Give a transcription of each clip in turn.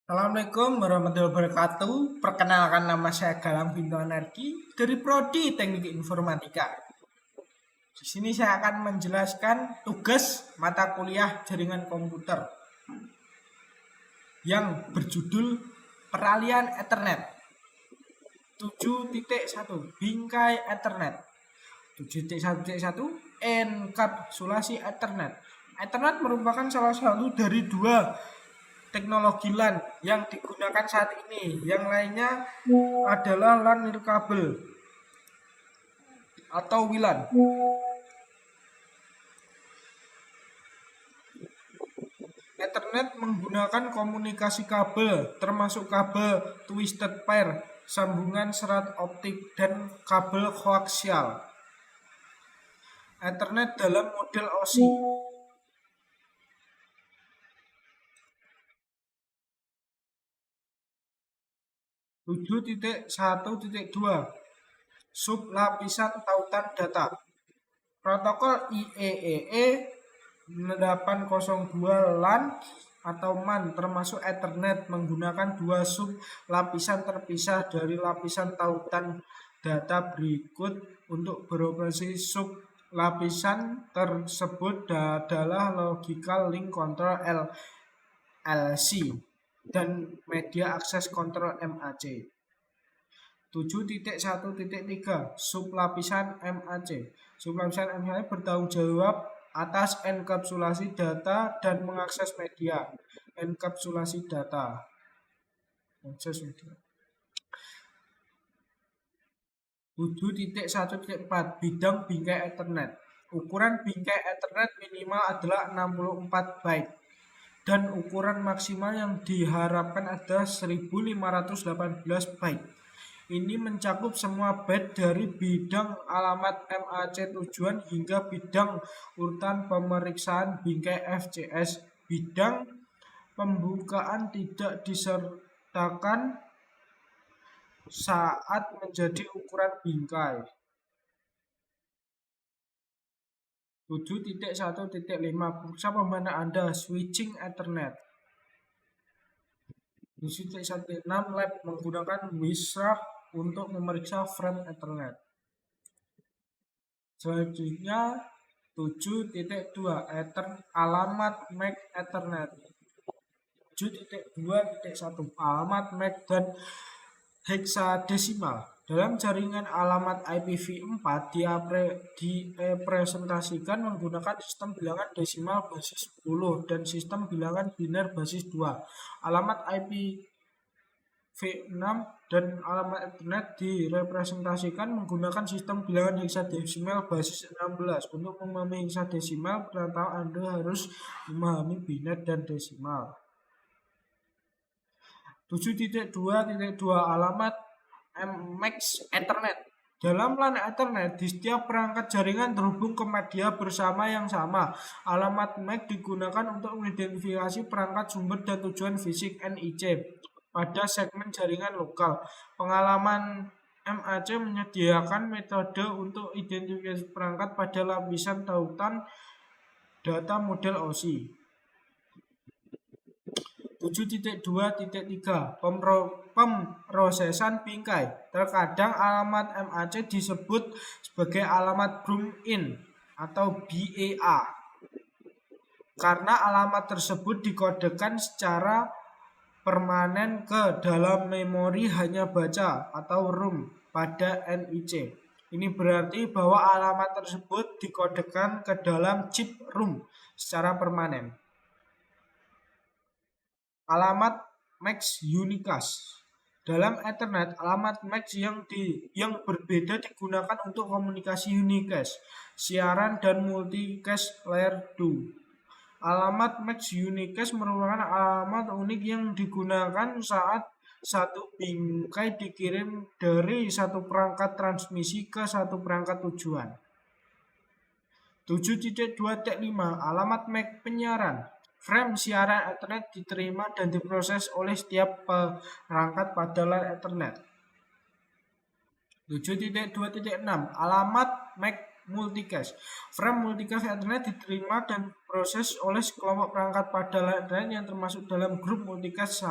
Assalamualaikum warahmatullahi wabarakatuh. Perkenalkan, nama saya Galang Binto Anarki dari Prodi Teknik Informatika. Di sini saya akan menjelaskan tugas mata kuliah jaringan komputer yang berjudul Peralihan Ethernet 7.1 Bingkai Ethernet 7.1.1 Enkapsulasi Ethernet. Ethernet merupakan salah satu dari dua teknologi LAN yang digunakan saat ini. Yang lainnya adalah LAN nirkabel atau WLAN. Ethernet menggunakan komunikasi kabel, termasuk kabel twisted pair, sambungan serat optik, dan kabel koaksial. Ethernet dalam model OSI. 7.1.2 Sub lapisan tautan data. Protokol IEEE 802 LAN atau MAN termasuk Ethernet menggunakan dua sub lapisan terpisah dari lapisan tautan data berikut untuk beroperasi. Sub lapisan tersebut adalah Logical Link Control LLC dan Media Access Control MAC. 7.1.3 Sub lapisan MAC. Sub lapisan MAC bertanggung jawab atas enkapsulasi data dan mengakses media. Enkapsulasi data. Akses media. 7.1.4 Bidang bingkai Ethernet. Ukuran bingkai Ethernet minimal adalah 64 byte dan ukuran maksimal yang diharapkan adalah 1518 byte. Ini mencakup semua byte dari bidang alamat MAC tujuan hingga bidang urutan pemeriksaan bingkai FCS. Bidang pembukaan tidak disertakan saat menjadi ukuran bingkai. 7.1.5 Periksa pembandaan Anda switching Ethernet. 7.1.6 Lab menggunakan Wisrah untuk memeriksa frame Ethernet. Selanjutnya 7.2 alamat MAC Ethernet. 7.2.1 alamat MAC dan heksadesimal. Dalam jaringan alamat IPv4 direpresentasikan menggunakan sistem bilangan desimal basis 10 dan sistem bilangan biner basis 2. Alamat IPv6 dan alamat Ethernet direpresentasikan menggunakan sistem bilangan heksadesimal basis 16. Untuk memahami heksadesimal, pertama Anda harus memahami biner dan desimal. 7.2.2 alamat MAC Ethernet. Dalam LAN Ethernet, di setiap perangkat jaringan terhubung ke media bersama yang sama. Alamat MAC digunakan untuk mengidentifikasi perangkat sumber dan tujuan fisik NIC pada segmen jaringan lokal. Pengalaman MAC menyediakan metode untuk identifikasi perangkat pada lapisan tautan data model OSI. 7.2.3 Pemrosesan bingkai. Terkadang alamat MAC disebut sebagai alamat Broom-in atau BAA karena alamat tersebut dikodekan secara permanen ke dalam memori hanya baca atau room pada NIC. Ini berarti bahwa alamat tersebut dikodekan ke dalam chip room secara permanen. Alamat MAC unicast. Dalam Ethernet, alamat MAC yang berbeda digunakan untuk komunikasi unicast, siaran, dan multicast layer 2. Alamat MAC unicast merupakan alamat unik yang digunakan saat satu bingkai dikirim dari satu perangkat transmisi ke satu perangkat tujuan. 7.2.5 alamat MAC penyiaran. Frame siaran Ethernet diterima dan diproses oleh setiap perangkat pada LAN Ethernet. 7.2.6 alamat MAC multicast. Frame multicast Ethernet diterima dan diproses oleh sekelompok perangkat pada LAN Ethernet yang termasuk dalam grup multicast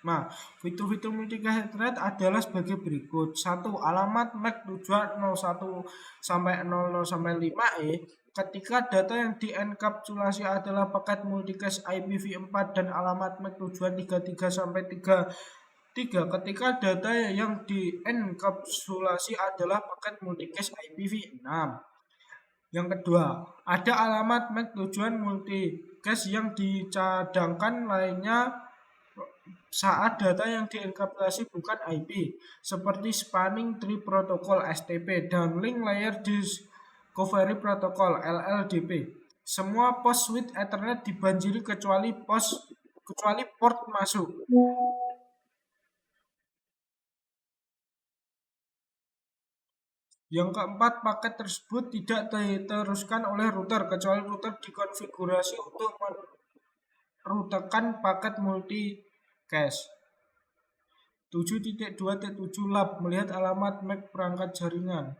Nah, fitur-fitur multicast Ethernet adalah sebagai berikut. 1. Alamat MAC tujuan 01 sampai 00 sampai 5E. Ketika data yang dienkapsulasi adalah paket multicast IPv4 dan alamat MAC tujuan 33 sampai 33. Ketika data yang dienkapsulasi adalah paket multicast IPv6. Yang kedua, ada alamat MAC tujuan multicast yang dicadangkan lainnya saat data yang dienkapsulasi bukan IP, seperti Spanning Tree Protocol (STP) dan Link Layer Discovery Protocol (LLDP). Semua pos switch Ethernet dibanjiri kecuali port masuk. Yang keempat, paket tersebut tidak diteruskan oleh router kecuali router dikonfigurasi untuk merutekan paket multicast. 7.2.7 Lab melihat alamat MAC perangkat jaringan.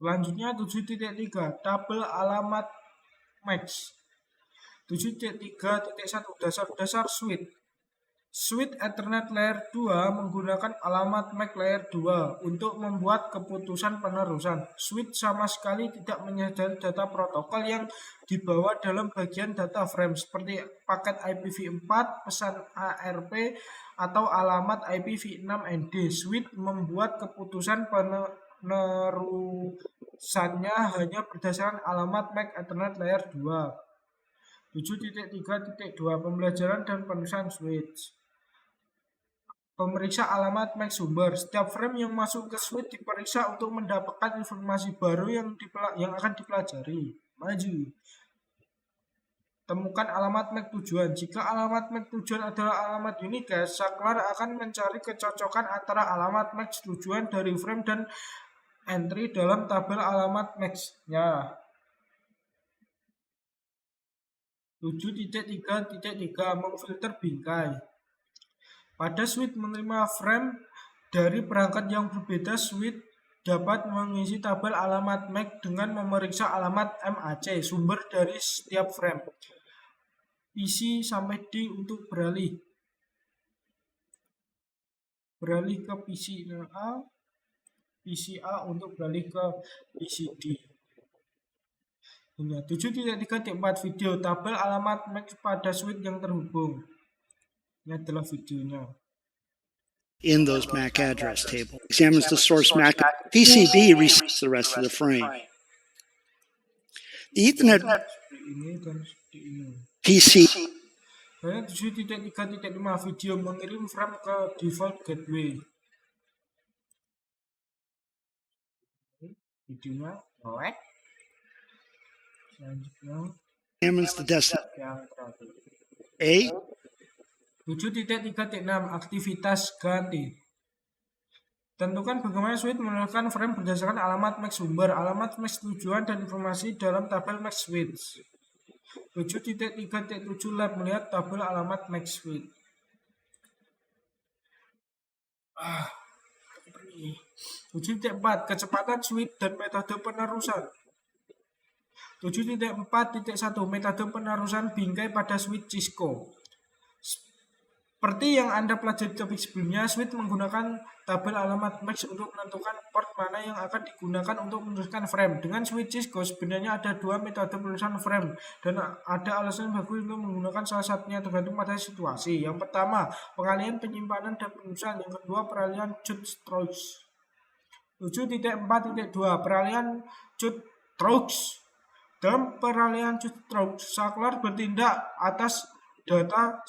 Selanjutnya 7.3 tabel alamat MAC. 7.3.1 Dasar-dasar switch. Switch Ethernet Layer 2 menggunakan alamat MAC Layer 2 untuk membuat keputusan penerusan. Switch sama sekali tidak menyadari data protokol yang dibawa dalam bagian data frame seperti paket IPv4, pesan ARP, atau alamat IPv6 ND. Switch membuat keputusan penerusannya hanya berdasarkan alamat MAC Ethernet Layer 2. 7.3.2 Pembelajaran dan penulisan switch. Pemeriksa alamat MAC sumber. Setiap frame yang masuk ke switch diperiksa untuk mendapatkan informasi baru yang akan dipelajari. Maju. Temukan alamat MAC tujuan. Jika alamat MAC tujuan adalah alamat unicast, saklar akan mencari kecocokan antara alamat MAC tujuan dari frame dan entry dalam tabel alamat MAC-nya. 7.3.3 Memfilter bingkai. Pada switch menerima frame dari perangkat yang berbeda, switch dapat mengisi tabel alamat MAC dengan memeriksa alamat MAC, sumber dari setiap frame. PC sampai D untuk beralih ke PC A, PC A untuk beralih ke PC D. 7.3.4 Video tabel alamat MAC pada switch yang terhubung. Ini adalah videonya. In those MAC address tables, examines the source MAC. PCB receives the rest of the frame. The Ethernet Ini dan seperti ini. PC 7.3.5 video mengirim frame ke default gateway. Videonya melek. Selanjutnya examines the destination. yang terakhir. A 7.3.6 Aktivitas ganti. Tentukan bagaimana switch menemukan frame berdasarkan alamat MAC sumber, alamat MAC tujuan, dan informasi dalam tabel MAC switch. 7.3.7 Lab melihat tabel alamat MAC switch. 7.4 Kecepatan switch dan metode penerusan. 7.4.1 Metode penerusan bingkai pada switch Cisco. Seperti yang Anda pelajari di topik sebelumnya, switch menggunakan tabel alamat MAC untuk menentukan port mana yang akan digunakan untuk meneruskan frame. Dengan switch Cisco sebenarnya ada dua metode penerusan frame dan ada alasan bagus untuk menggunakan salah satunya tergantung pada situasi. Yang pertama, pengalihan penyimpanan dan penerusan. Yang kedua, peralihan jut troughs. 7.4.2 Peralihan jut troughs. Dalam peralihan jut troughs, saklar bertindak atas data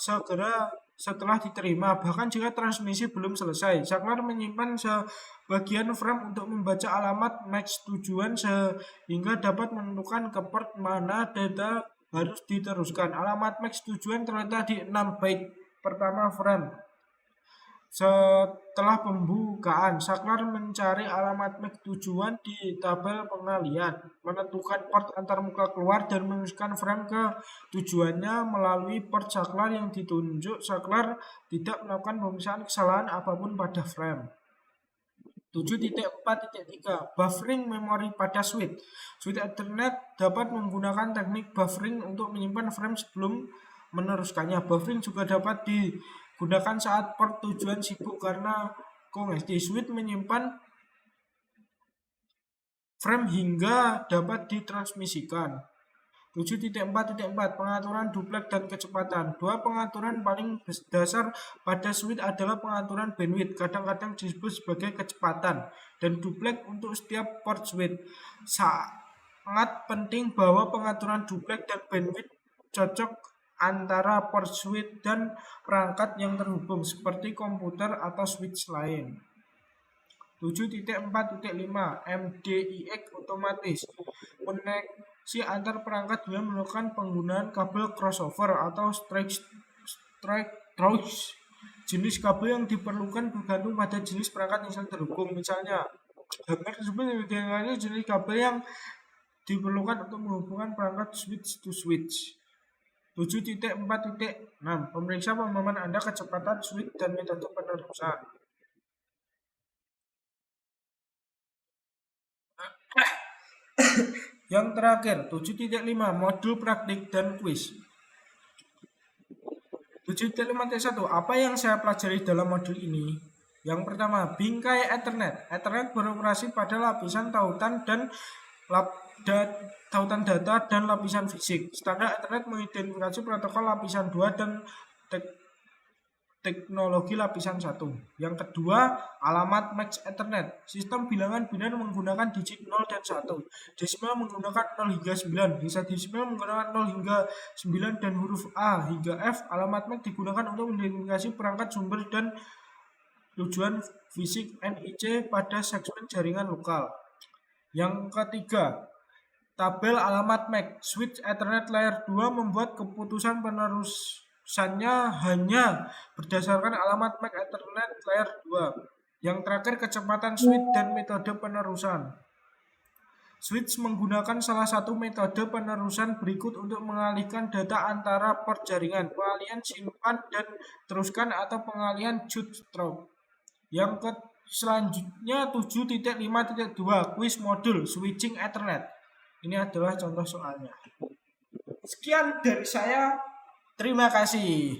setelah diterima, bahkan jika transmisi belum selesai. Saklar menyimpan sebagian frame untuk membaca alamat MAC tujuan sehingga dapat menentukan ke port mana data harus diteruskan. Alamat MAC tujuan terletak di 6 byte pertama frame. Setelah pembukaan, saklar mencari alamat MAC tujuan di tabel pengalihan, menentukan port antarmuka keluar, dan meneruskan frame ke tujuannya melalui port saklar yang ditunjuk. Saklar tidak melakukan pemeriksaan kesalahan apapun pada frame. 7.4.3 Buffering memori pada switch. Switch Ethernet dapat menggunakan teknik buffering untuk menyimpan frame sebelum meneruskannya. Buffering juga dapat digunakan saat port tujuan sibuk karena kongesti switch menyimpan frame hingga dapat ditransmisikan. 7.4.4 Pengaturan duplex dan kecepatan. Dua pengaturan paling dasar pada switch adalah pengaturan bandwidth, kadang-kadang disebut sebagai kecepatan, dan duplex untuk setiap port switch. Sangat penting bahwa pengaturan duplex dan bandwidth cocok antara port switch dan perangkat yang terhubung seperti komputer atau switch lain. 7.4.5 MDIX otomatis. Koneksi antar perangkat dengan melakukan penggunaan kabel crossover atau straight through. Jenis kabel yang diperlukan bergantung pada jenis perangkat yang sedang terhubung. Misalnya, hampir tersebut dengan jenis kabel yang diperlukan untuk menghubungkan perangkat switch to switch. 7.4.6 Pemeriksa pemahaman Anda kecepatan switch dan metode penerusan. Yang terakhir, 7.5 Modul praktik dan kuis. 7.5.1 Apa yang saya pelajari dalam modul ini? Yang pertama, bingkai Ethernet. Ethernet beroperasi pada lapisan tautan dan tautan data dan lapisan fisik. Standar Ethernet mengidentifikasi protokol lapisan 2 dan teknologi lapisan 1. Yang kedua, alamat MAC Ethernet. Sistem bilangan biner menggunakan digit 0 dan 1. Desimal menggunakan 0 hingga 9. Hexadesimal menggunakan 0 hingga 9 dan huruf A hingga F. Alamat MAC digunakan untuk mengidentifikasi perangkat sumber dan tujuan fisik NIC pada segmen jaringan lokal. Yang ketiga, tabel alamat MAC. Switch Ethernet Layer 2 membuat keputusan penerusannya hanya berdasarkan alamat MAC Ethernet Layer 2. Yang terakhir, kecepatan switch dan metode penerusan. Switch menggunakan salah satu metode penerusan berikut untuk mengalihkan data antara port jaringan: pengalihan simpan dan teruskan atau pengalihan jut stroke. Yang selanjutnya 7.5.2 Quiz modul switching Ethernet. Ini adalah contoh soalnya. Sekian dari saya. Terima kasih.